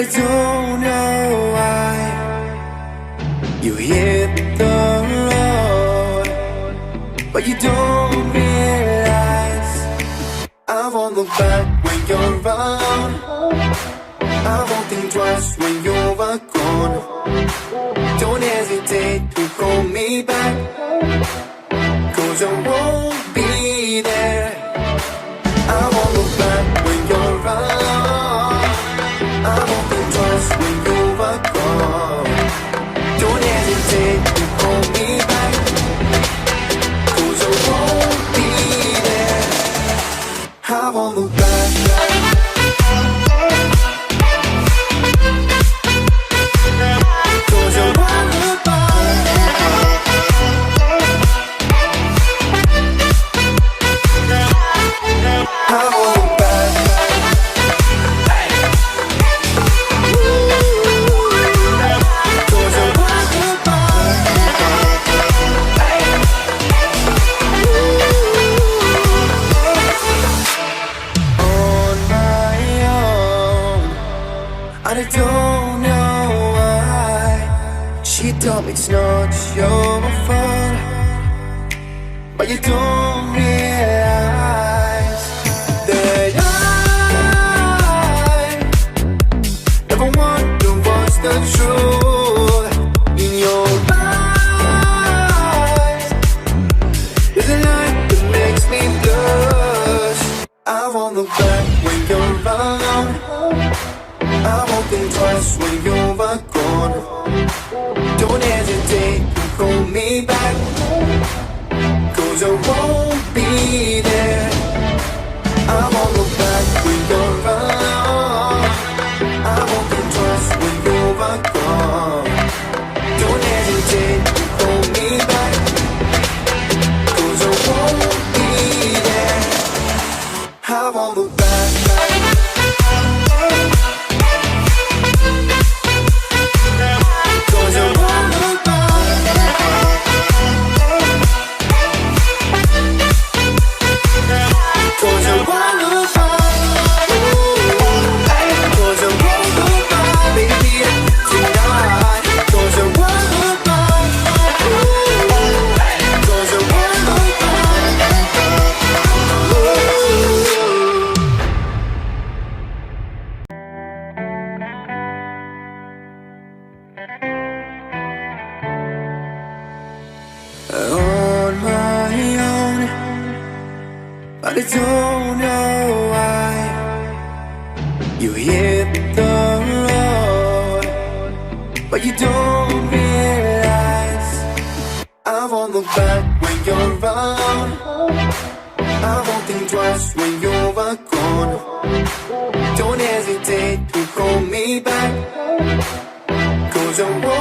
I don't know why you hit the road, but you don't realize I won't look back when you're around. I won't think twice when you're gone. Don't hesitate to call me back, 'cause I won't be there. I won't look back when you're around. I won't think twice when you're gone. Don't hesitate to call me back, 'cause I won't be there. I won't look back. I don't know why she told me it's not your fault, but you don't realize that I never wonder what's the truth in your eyes. There's a light that makes me blush. I won't look back when you're around. I won't think twice when you're gone. Don't hesitate to call me back, 'cause I won't be there. I won't look back when you're around. I won't think twice when you're gone. Don't hesitate to call me back, 'cause I won't be there. I won't look back. On my own, but I don't know why you hit the road, but you don't realize I won't look back when you're around. I won't think twice when you're gone. Don't hesitate to call me back, 'cause I won't